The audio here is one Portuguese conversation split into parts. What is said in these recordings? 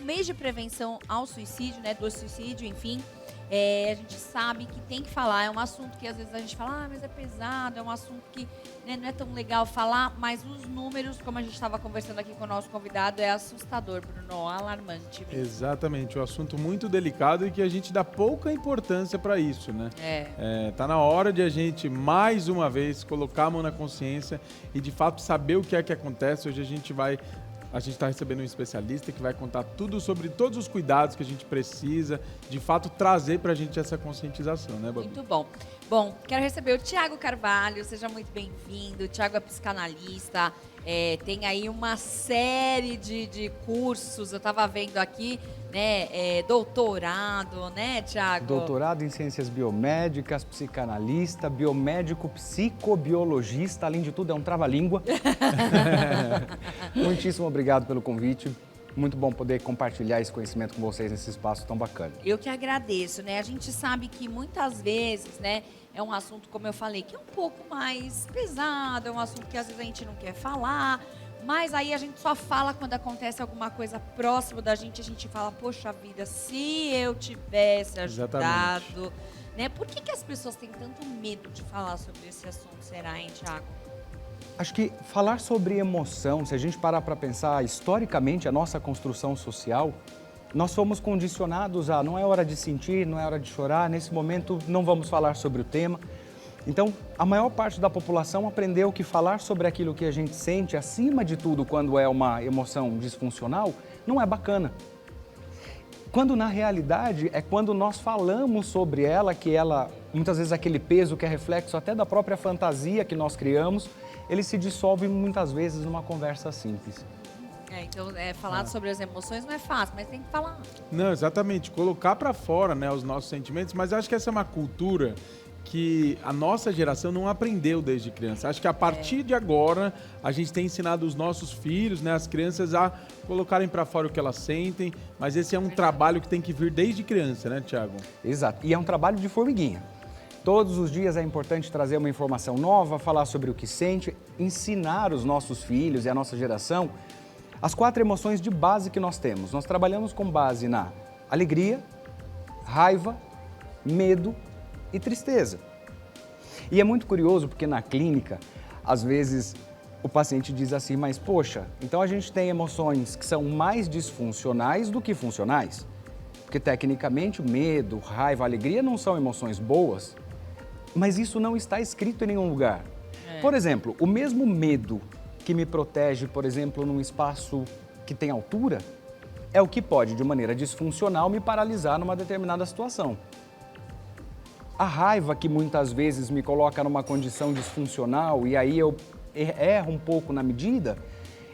mês de prevenção ao suicídio, né, do suicídio, enfim, a gente sabe que tem que falar, é um assunto que às vezes a gente fala, mas é pesado, é um assunto que, né, não é tão legal falar, mas os números, como a gente estava conversando aqui com o nosso convidado, é assustador, Bruno, alarmante mesmo. Exatamente, um assunto muito delicado e que a gente dá pouca importância para isso, né? Tá na hora de a gente, mais uma vez, colocar a mão na consciência e, de fato, saber o que é que acontece. Hoje a gente está recebendo um especialista que vai contar tudo sobre todos os cuidados que a gente precisa, de fato, trazer para a gente essa conscientização, né, Babi? Muito bom. Bom, quero receber o Thiago Carvalho, seja muito bem-vindo. O Thiago é psicanalista, tem aí uma série de cursos, eu estava vendo aqui, né, doutorado, né, Thiago? Doutorado em ciências biomédicas, psicanalista, biomédico, psicobiologista, além de tudo é um trava-língua. Muitíssimo obrigado pelo convite. Muito bom poder compartilhar esse conhecimento com vocês nesse espaço tão bacana. Eu que agradeço, né? A gente sabe que muitas vezes, né, é um assunto, como eu falei, que é um pouco mais pesado, é um assunto que às vezes a gente não quer falar, mas aí a gente só fala quando acontece alguma coisa próximo da gente, a gente fala, poxa vida, se eu tivesse ajudado, né? Por que as pessoas têm tanto medo de falar sobre esse assunto, será, hein, Thiago? Acho que falar sobre emoção, se a gente parar para pensar historicamente a nossa construção social, nós fomos condicionados a não é hora de sentir, não é hora de chorar, nesse momento não vamos falar sobre o tema. Então, a maior parte da população aprendeu que falar sobre aquilo que a gente sente, acima de tudo, quando é uma emoção disfuncional, não é bacana. Quando, na realidade, é quando nós falamos sobre ela, que ela, muitas vezes aquele peso que é reflexo até da própria fantasia que nós criamos, ele se dissolve muitas vezes numa conversa simples. Então, falar sobre as emoções não é fácil, mas tem que falar. Não, exatamente, colocar para fora, né, os nossos sentimentos, mas acho que essa é uma cultura que a nossa geração não aprendeu desde criança. Acho que a partir de agora a gente tem ensinado os nossos filhos, né, as crianças a colocarem para fora o que elas sentem, mas esse é um trabalho que tem que vir desde criança, né, Thiago? Exato, e é um trabalho de formiguinha. Todos os dias é importante trazer uma informação nova, falar sobre o que sente, ensinar os nossos filhos e a nossa geração as 4 emoções de base que nós temos. Nós trabalhamos com base na alegria, raiva, medo e tristeza. E é muito curioso porque na clínica, às vezes o paciente diz assim, mas poxa, então a gente tem emoções que são mais disfuncionais do que funcionais? Porque tecnicamente o medo, raiva, alegria não são emoções boas, mas isso não está escrito em nenhum lugar. Por exemplo, o mesmo medo que me protege, por exemplo, num espaço que tem altura, é o que pode, de maneira disfuncional, me paralisar numa determinada situação. A raiva que muitas vezes me coloca numa condição disfuncional e aí eu erro um pouco na medida,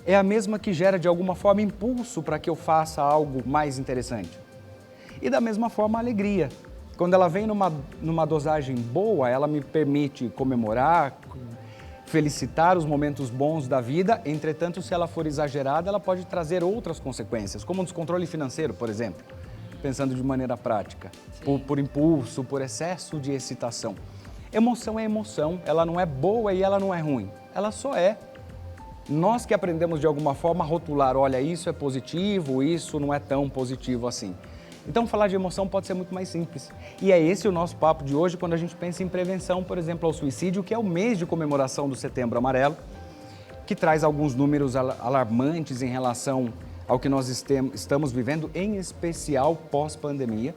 é a mesma que gera de alguma forma impulso para que eu faça algo mais interessante. E da mesma forma a alegria. Quando ela vem numa dosagem boa, ela me permite comemorar, felicitar os momentos bons da vida, entretanto, se ela for exagerada, ela pode trazer outras consequências, como um descontrole financeiro, por exemplo, pensando de maneira prática, por impulso, por excesso de excitação. Emoção é emoção, ela não é boa e ela não é ruim, ela só é. Nós que aprendemos de alguma forma a rotular, olha, isso é positivo, isso não é tão positivo assim. Então, falar de emoção pode ser muito mais simples. E é esse o nosso papo de hoje, quando a gente pensa em prevenção, por exemplo, ao suicídio, que é o mês de comemoração do Setembro Amarelo, que traz alguns números alarmantes em relação ao que nós estamos vivendo, em especial pós-pandemia,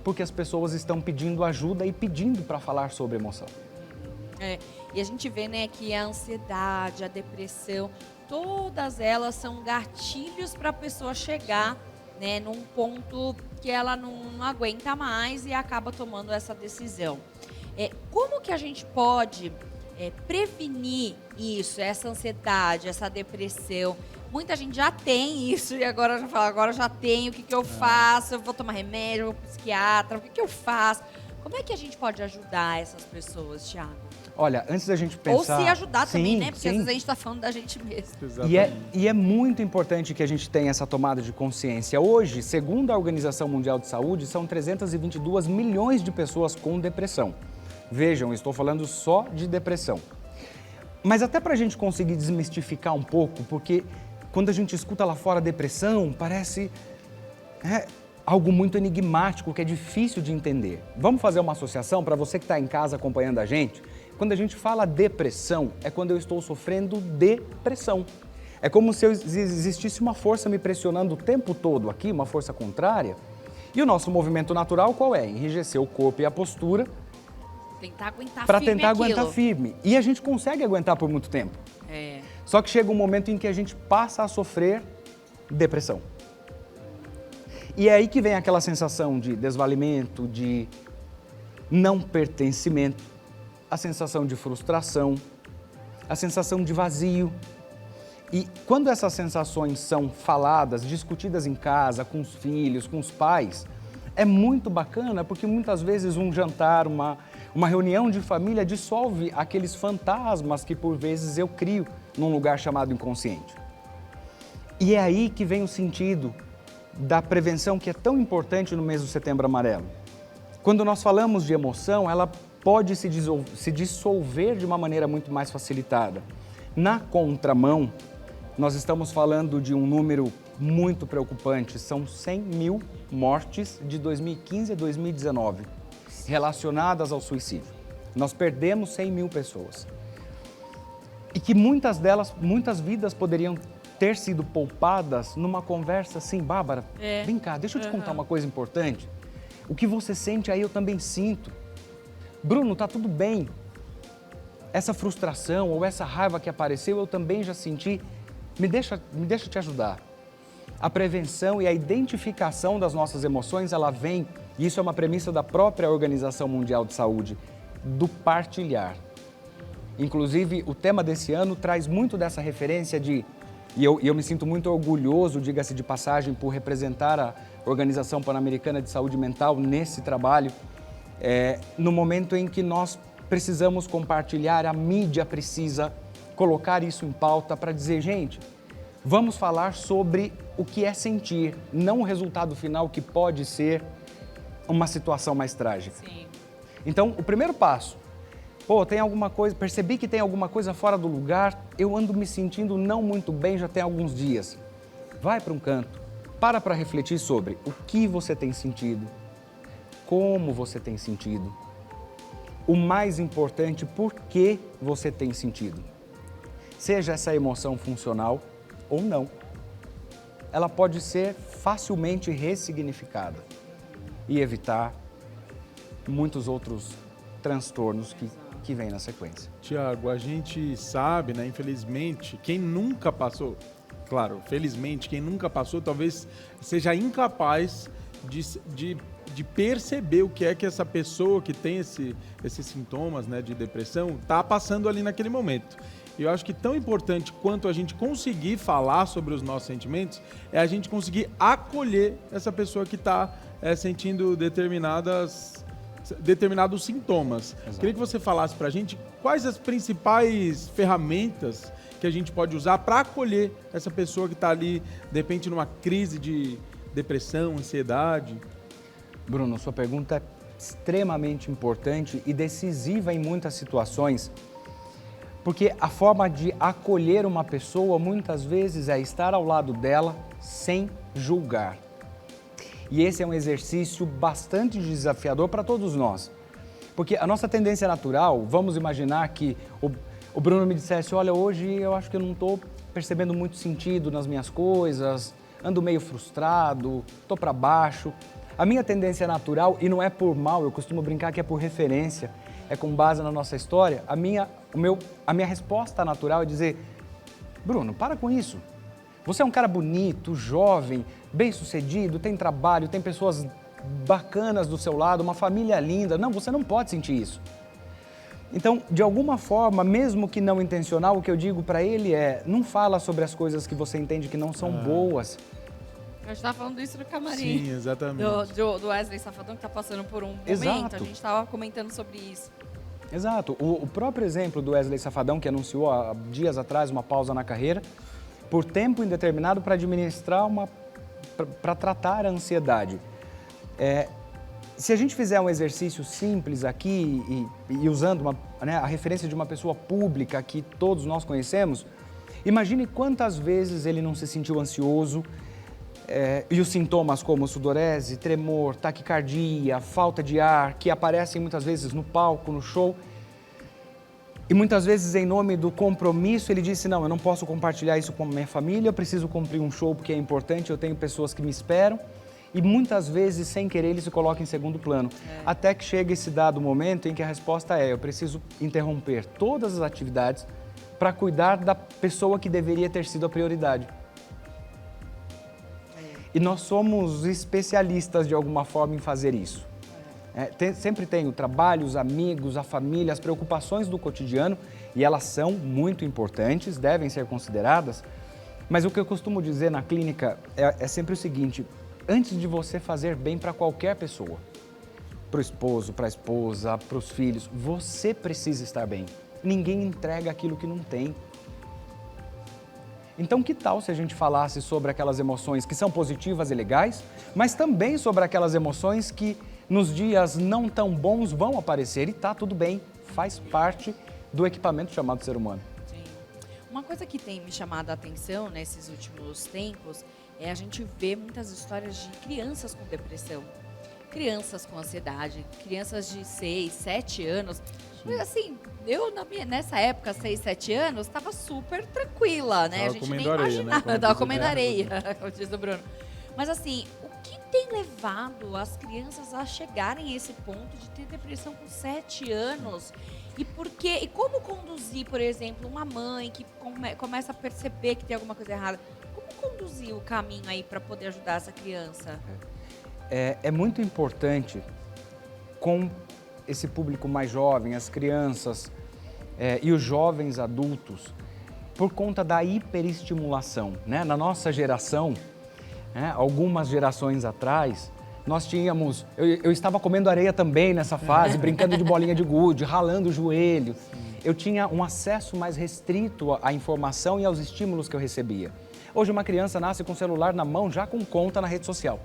porque as pessoas estão pedindo ajuda e pedindo para falar sobre emoção. E a gente vê, né, que a ansiedade, a depressão, todas elas são gatilhos para a pessoa chegar, né, num ponto que ela não aguenta mais e acaba tomando essa decisão. Como que a gente pode prevenir isso, essa ansiedade, essa depressão? Muita gente já tem isso e agora já fala, agora já tenho, o que eu faço? Eu vou tomar remédio, eu vou pro psiquiatra, o que eu faço? Como é que a gente pode ajudar essas pessoas, Thiago? Olha, antes da gente pensar... Ou se ajudar também, né? Porque sim. às vezes a gente está falando da gente mesmo. E é muito importante que a gente tenha essa tomada de consciência. Hoje, segundo a Organização Mundial de Saúde, são 322 milhões de pessoas com depressão. Vejam, estou falando só de depressão. Mas até para a gente conseguir desmistificar um pouco, porque quando a gente escuta lá fora depressão, parece algo muito enigmático, que é difícil de entender. Vamos fazer uma associação para você que está em casa acompanhando a gente? Quando a gente fala depressão, é quando eu estou sofrendo depressão. É como se existisse uma força me pressionando o tempo todo aqui, uma força contrária. E o nosso movimento natural qual é? Enrijecer o corpo e a postura para tentar aguentar firme. E a gente consegue aguentar por muito tempo. Só que chega um momento em que a gente passa a sofrer depressão. E é aí que vem aquela sensação de desvalimento, de não pertencimento, a sensação de frustração, a sensação de vazio. E quando essas sensações são faladas, discutidas em casa, com os filhos, com os pais, é muito bacana porque muitas vezes um jantar, uma reunião de família dissolve aqueles fantasmas que por vezes eu crio num lugar chamado inconsciente. E é aí que vem o sentido da prevenção que é tão importante no mês do Setembro Amarelo. Quando nós falamos de emoção, ela pode se dissolver de uma maneira muito mais facilitada. Na contramão, nós estamos falando de um número muito preocupante, são 100 mil mortes de 2015 a 2019 relacionadas ao suicídio. Nós perdemos 100 mil pessoas. E que muitas vidas poderiam ter sido poupadas numa conversa assim, Bárbara, vem cá, deixa eu te contar uma coisa importante. O que você sente aí eu também sinto. Bruno, tá tudo bem. Essa frustração ou essa raiva que apareceu eu também já senti. Me deixa te ajudar. A prevenção e a identificação das nossas emoções, ela vem, e isso é uma premissa da própria Organização Mundial de Saúde, do partilhar. Inclusive, o tema desse ano traz muito dessa referência e eu me sinto muito orgulhoso, diga-se de passagem, por representar a Organização Pan-Americana de Saúde Mental nesse trabalho, no momento em que nós precisamos compartilhar, a mídia precisa colocar isso em pauta para dizer, gente, vamos falar sobre o que é sentir, não o resultado final que pode ser uma situação mais trágica. Sim. Então, o primeiro passo, tem alguma coisa, percebi que tem alguma coisa fora do lugar, eu ando me sentindo não muito bem já tem alguns dias. Vai para um canto, para refletir sobre o que você tem sentido, como você tem sentido, o mais importante, por que você tem sentido. Seja essa emoção funcional ou não, ela pode ser facilmente ressignificada e evitar muitos outros transtornos que vêm na sequência. Tiago, a gente sabe, né, infelizmente, quem nunca passou, claro, felizmente, quem nunca passou talvez seja incapaz de perceber o que é que essa pessoa que tem esses sintomas, né, de depressão está passando ali naquele momento. E eu acho que tão importante quanto a gente conseguir falar sobre os nossos sentimentos é a gente conseguir acolher essa pessoa que está sentindo determinados sintomas. Exato. Queria que você falasse para a gente quais as principais ferramentas que a gente pode usar para acolher essa pessoa que está ali, de repente, numa crise de depressão, ansiedade. Bruno, sua pergunta é extremamente importante e decisiva em muitas situações, porque a forma de acolher uma pessoa muitas vezes é estar ao lado dela sem julgar. E esse é um exercício bastante desafiador para todos nós, porque a nossa tendência natural, vamos imaginar que o Bruno me dissesse, olha, hoje eu acho que eu não estou percebendo muito sentido nas minhas coisas, ando meio frustrado, estou para baixo. A minha tendência natural, e não é por mal, eu costumo brincar que é por referência, é com base na nossa história, a minha resposta natural é dizer, Bruno, para com isso. Você é um cara bonito, jovem, bem-sucedido, tem trabalho, tem pessoas bacanas do seu lado, uma família linda. Não, você não pode sentir isso. Então, de alguma forma, mesmo que não intencional, o que eu digo para ele é, não fala sobre as coisas que você entende que não são boas. A gente estava falando isso no camarim. Sim, exatamente. Do Wesley Safadão, que está passando por um momento. Exato. A gente estava comentando sobre isso. Exato. O próprio exemplo do Wesley Safadão, que anunciou há dias atrás uma pausa na carreira, por tempo indeterminado para administrar para tratar a ansiedade. Se a gente fizer um exercício simples aqui e usando a referência de uma pessoa pública que todos nós conhecemos, Imagine quantas vezes ele não se sentiu ansioso e os sintomas como sudorese, tremor, taquicardia, falta de ar, que aparecem muitas vezes no palco, no show. E muitas vezes, em nome do compromisso, ele disse, não, eu não posso compartilhar isso com a minha família, eu preciso cumprir um show porque é importante, eu tenho pessoas que me esperam. E muitas vezes, sem querer, ele se coloca em segundo plano. Até que chega esse dado momento em que a resposta é, eu preciso interromper todas as atividades para cuidar da pessoa que deveria ter sido a prioridade. E nós somos especialistas, de alguma forma, em fazer isso. Sempre tem o trabalho, os amigos, a família, as preocupações do cotidiano, e elas são muito importantes, devem ser consideradas, mas o que eu costumo dizer na clínica é sempre o seguinte, antes de você fazer bem para qualquer pessoa, para o esposo, para a esposa, para os filhos, você precisa estar bem. Ninguém entrega aquilo que não tem. Então, que tal se a gente falasse sobre aquelas emoções que são positivas e legais, mas também sobre aquelas emoções que nos dias não tão bons vão aparecer e tá tudo bem, faz parte do equipamento chamado ser humano. Sim. Uma coisa que tem me chamado a atenção nesses últimos tempos é a gente ver muitas histórias de crianças com depressão, crianças com ansiedade, crianças de 6, 7 anos. Assim, eu nessa época, 6, 7 anos, estava super tranquila, né? Tava a gente comendo nem areia, imaginava, né? tava comendo areia, como diz o Bruno. Mas assim, o que tem levado as crianças a chegarem a esse ponto de ter depressão com 7 anos? E por quê? E como conduzir, por exemplo, uma mãe que começa a perceber que tem alguma coisa errada? Como conduzir o caminho aí para poder ajudar essa criança? É muito importante com esse público mais jovem, as crianças e os jovens adultos, por conta da hiperestimulação, né? Na nossa geração, algumas gerações atrás, nós tínhamos... Eu estava comendo areia também nessa fase, brincando de bolinha de gude, ralando o joelho. Sim. Eu tinha um acesso mais restrito à informação e aos estímulos que eu recebia. Hoje uma criança nasce com o celular na mão, já com conta na rede social.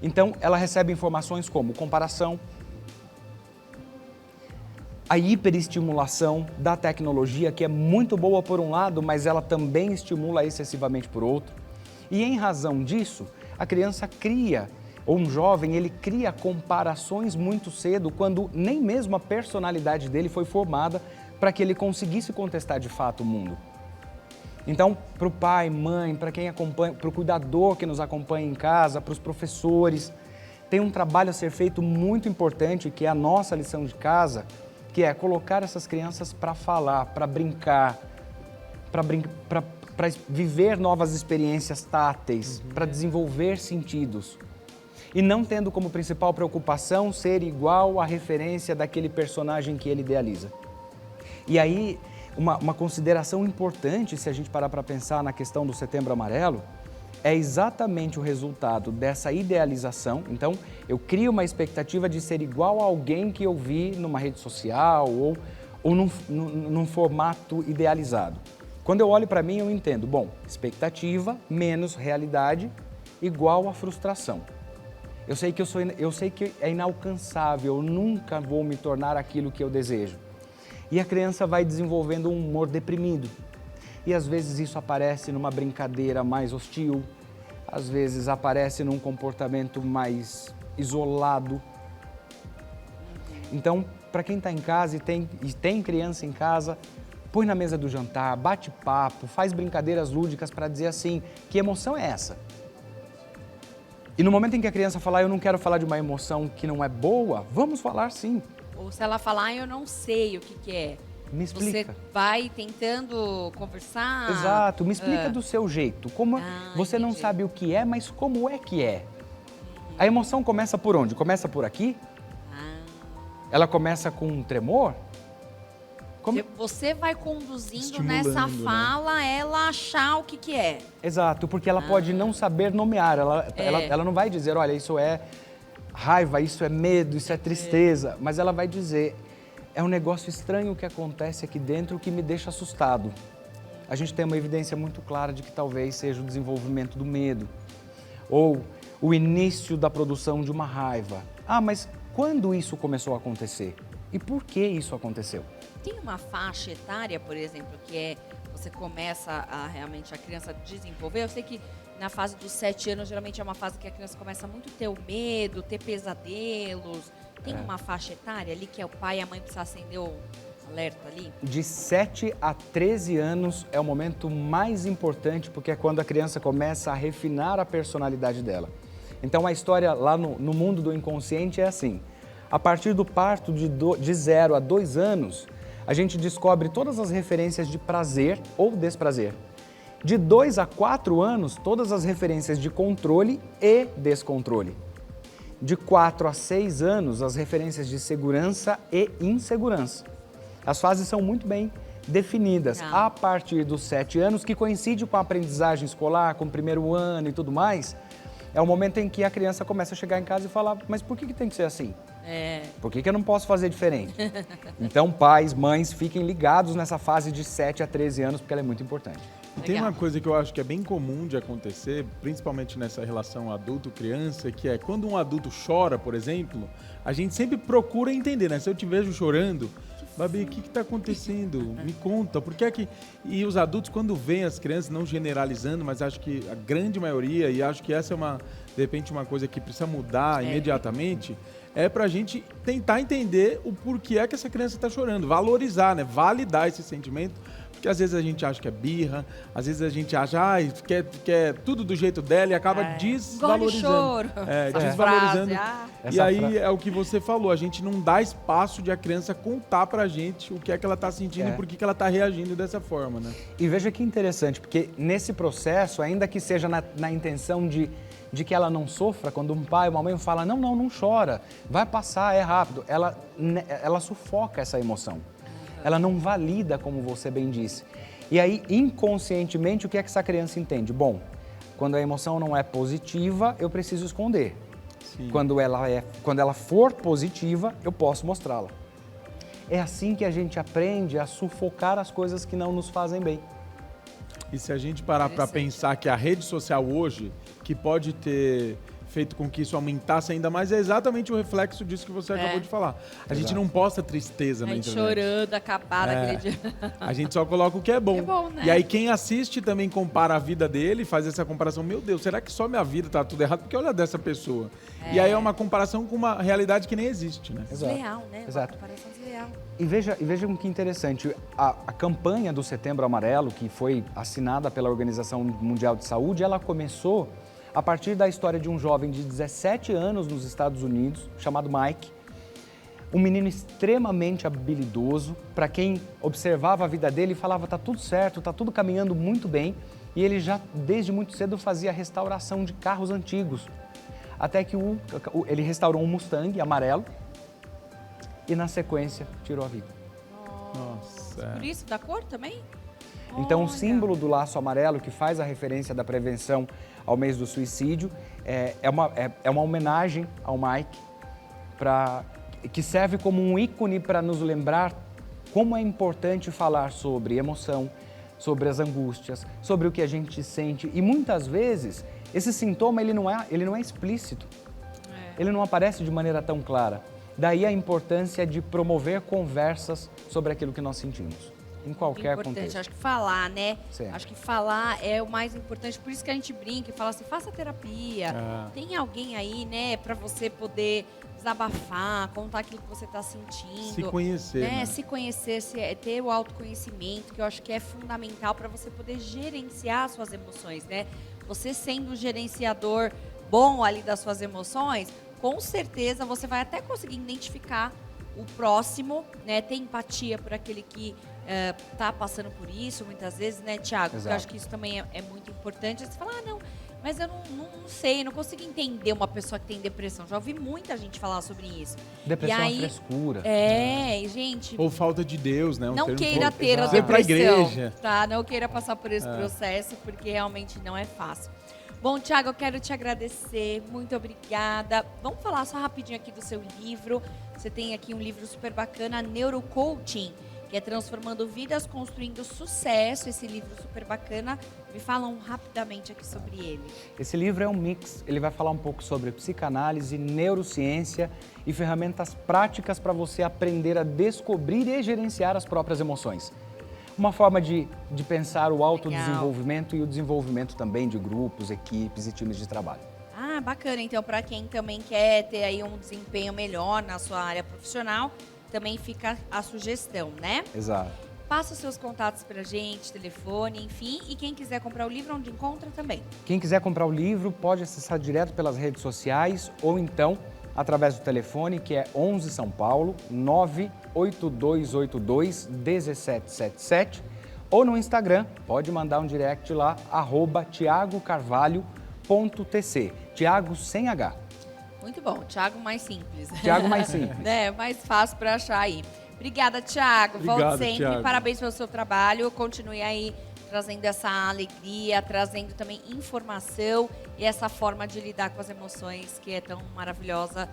Então, ela recebe informações como comparação, a hiperestimulação da tecnologia, que é muito boa por um lado, mas ela também estimula excessivamente por outro. E em razão disso, a criança cria, ou um jovem, ele cria comparações muito cedo, quando nem mesmo a personalidade dele foi formada para que ele conseguisse contestar de fato o mundo. Então, para o pai, mãe, para quem acompanha, para o cuidador que nos acompanha em casa, para os professores, tem um trabalho a ser feito muito importante, que é a nossa lição de casa, que é colocar essas crianças para falar, para brincar, para viver novas experiências táteis, para desenvolver sentidos. E não tendo como principal preocupação ser igual à referência daquele personagem que ele idealiza. E aí, uma consideração importante, se a gente parar para pensar na questão do Setembro Amarelo, é exatamente o resultado dessa idealização. Então, eu crio uma expectativa de ser igual a alguém que eu vi numa rede social ou num formato idealizado. Quando eu olho para mim, eu entendo, bom, expectativa menos realidade igual a frustração. Eu sei que é inalcançável, eu nunca vou me tornar aquilo que eu desejo. E a criança vai desenvolvendo um humor deprimido. E às vezes isso aparece numa brincadeira mais hostil, às vezes aparece num comportamento mais isolado. Então, para quem está em casa e tem criança em casa, põe na mesa do jantar, bate papo, faz brincadeiras lúdicas para dizer assim, que emoção é essa? E no momento em que a criança falar, eu não quero falar de uma emoção que não é boa, vamos falar sim. Ou se ela falar, eu não sei o que é. Me explica. Você vai tentando conversar. Exato, me explica do seu jeito. Você não sabe o que é, mas como é que é? A emoção começa por onde? Começa por aqui? Ela começa com um tremor? Você vai conduzindo nessa fala, né? Ela achar o que é. Exato, porque ela pode não saber nomear. Ela não vai dizer, olha, isso é raiva, isso é medo, isso é tristeza. Mas ela vai dizer, é um negócio estranho que acontece aqui dentro que me deixa assustado. A gente tem uma evidência muito clara de que talvez seja o desenvolvimento do medo. Ou o início da produção de uma raiva. Mas quando isso começou a acontecer? E por que isso aconteceu? Tem uma faixa etária, por exemplo, que é você começa a realmente a criança desenvolver. Eu sei que na fase dos 7 anos, geralmente é uma fase que a criança começa muito a ter o medo, ter pesadelos. Tem uma faixa etária ali que é o pai e a mãe precisam acender o alerta ali? De 7 a 13 anos é o momento mais importante, porque é quando a criança começa a refinar a personalidade dela. Então a história lá no mundo do inconsciente é assim. A partir do parto de 0 a 2 anos, a gente descobre todas as referências de prazer ou desprazer. De 2 a 4 anos, todas as referências de controle e descontrole. De 4 a 6 anos, as referências de segurança e insegurança. As fases são muito bem definidas. A partir dos 7 anos, que coincide com a aprendizagem escolar, com o primeiro ano e tudo mais, é o momento em que a criança começa a chegar em casa e falar, mas por que tem que ser assim? Por que eu não posso fazer diferente? Então, pais, mães, fiquem ligados nessa fase de 7 a 13 anos, porque ela é muito importante. E tem uma coisa que eu acho que é bem comum de acontecer, principalmente nessa relação adulto-criança, que é quando um adulto chora, por exemplo, a gente sempre procura entender, né? Se eu te vejo chorando, Babi, o que está acontecendo? Me conta, por que é que... E os adultos, quando veem as crianças, não generalizando, mas acho que a grande maioria, e acho que essa é de repente, uma coisa que precisa mudar imediatamente, é pra gente tentar entender o porquê é que essa criança está chorando, valorizar, né? Validar esse sentimento, porque às vezes a gente acha que é birra, às vezes a gente acha quer tudo do jeito dela e acaba desvalorizando. Desvalorizando. E aí é o que você falou, a gente não dá espaço de a criança contar pra gente o que é que ela está sentindo e por que ela está reagindo dessa forma, né? E veja que interessante, porque nesse processo, ainda que seja na intenção de que ela não sofra, quando um pai ou uma mãe fala, não chora, vai passar, é rápido, ela sufoca essa emoção. Ela não valida, como você bem disse. E aí, inconscientemente, o que é que essa criança entende? Bom, quando a emoção não é positiva, eu preciso esconder. Sim. Quando ela for positiva, eu posso mostrá-la. É assim que a gente aprende a sufocar as coisas que não nos fazem bem. E se a gente parar para pensar que a rede social hoje, que pode ter feito com que isso aumentasse ainda mais, é exatamente o reflexo disso que você acabou de falar. A gente não posta tristeza na internet. Chorando, acabada aquele dia. A gente só coloca o que é bom. Né? E aí quem assiste também compara a vida dele, faz essa comparação. Meu Deus, será que só minha vida tá tudo errado? Porque olha dessa pessoa. E aí é uma comparação com uma realidade que nem existe, né? Desleal, né? Exato. Uma comparação desleal. E vejam que interessante, a campanha do Setembro Amarelo, que foi assinada pela Organização Mundial de Saúde, ela começou a partir da história de um jovem de 17 anos nos Estados Unidos, chamado Mike, um menino extremamente habilidoso, para quem observava a vida dele falava, tá tudo certo, tá tudo caminhando muito bem, e ele já desde muito cedo fazia restauração de carros antigos, até que ele restaurou um Mustang amarelo e na sequência tirou a vida. Nossa. Por isso da cor também? Então, o símbolo do laço amarelo, que faz a referência da prevenção ao mês do suicídio, é uma homenagem ao Mike, que serve como um ícone para nos lembrar como é importante falar sobre emoção, sobre as angústias, sobre o que a gente sente. E muitas vezes, esse sintoma ele não é explícito, ele não aparece de maneira tão clara. Daí a importância de promover conversas sobre aquilo que nós sentimos. Em qualquer contexto. Acho que falar, né? Sim. Acho que falar é o mais importante. Por isso que a gente brinca e fala assim, faça terapia. Tem alguém aí, né, para você poder desabafar, contar aquilo que você está sentindo. Se conhecer, né? Se conhecer, ter o autoconhecimento, que eu acho que é fundamental para você poder gerenciar suas emoções, né? Você sendo um gerenciador bom ali das suas emoções, com certeza você vai até conseguir identificar o próximo, né? Ter empatia por aquele que tá passando por isso, muitas vezes, né, Thiago? Eu acho que isso também é muito importante. Você fala, não, mas eu não sei, não consigo entender uma pessoa que tem depressão. Já ouvi muita gente falar sobre isso. Depressão é frescura. Gente... Ou falta de Deus, né? Não queira ter a depressão, pra igreja. Tá? Não queira passar por esse processo, porque realmente não é fácil. Bom, Thiago, eu quero te agradecer, muito obrigada. Vamos falar só rapidinho aqui do seu livro. Você tem aqui um livro super bacana, Neurocoaching, que é Transformando Vidas, Construindo Sucesso. Esse livro super bacana. Me falam rapidamente aqui sobre ele. Esse livro é um mix. Ele vai falar um pouco sobre psicanálise, neurociência e ferramentas práticas para você aprender a descobrir e gerenciar as próprias emoções. uma forma de pensar o autodesenvolvimento e o desenvolvimento também de grupos, equipes e times de trabalho. Ah, bacana. Então, para quem também quer ter aí um desempenho melhor na sua área profissional, também fica a sugestão, né? Exato. Passa os seus contatos pra gente, telefone, enfim. E quem quiser comprar o livro, onde encontra também. Quem quiser comprar o livro pode acessar direto pelas redes sociais ou então através do telefone, que é 11 São Paulo, 98282-1777. Ou no Instagram, pode mandar um direct lá, @tiagocarvalho.tc. Tiago sem H. Muito bom. Thiago mais simples. Tiago mais simples. É, mais fácil para achar aí. Obrigada, Thiago. Volte sempre. Thiago. Parabéns pelo seu trabalho. Continue aí trazendo essa alegria, trazendo também informação e essa forma de lidar com as emoções que é tão maravilhosa,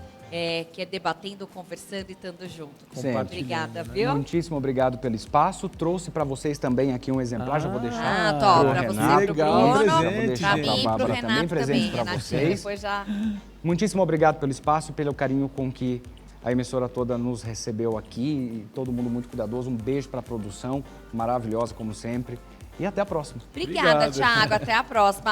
que é debatendo, conversando e estando junto. Obrigada, viu? Muitíssimo obrigado pelo espaço. Trouxe para vocês também aqui um exemplar, já vou deixar. Top, para você, para o Bruno, para mim, para o Renato também presente para Renato, vocês. depois já... Muitíssimo obrigado pelo espaço e pelo carinho com que a emissora toda nos recebeu aqui. Todo mundo muito cuidadoso. Um beijo para a produção, maravilhosa como sempre. E até a próxima. Obrigada, Thiago. Até a próxima.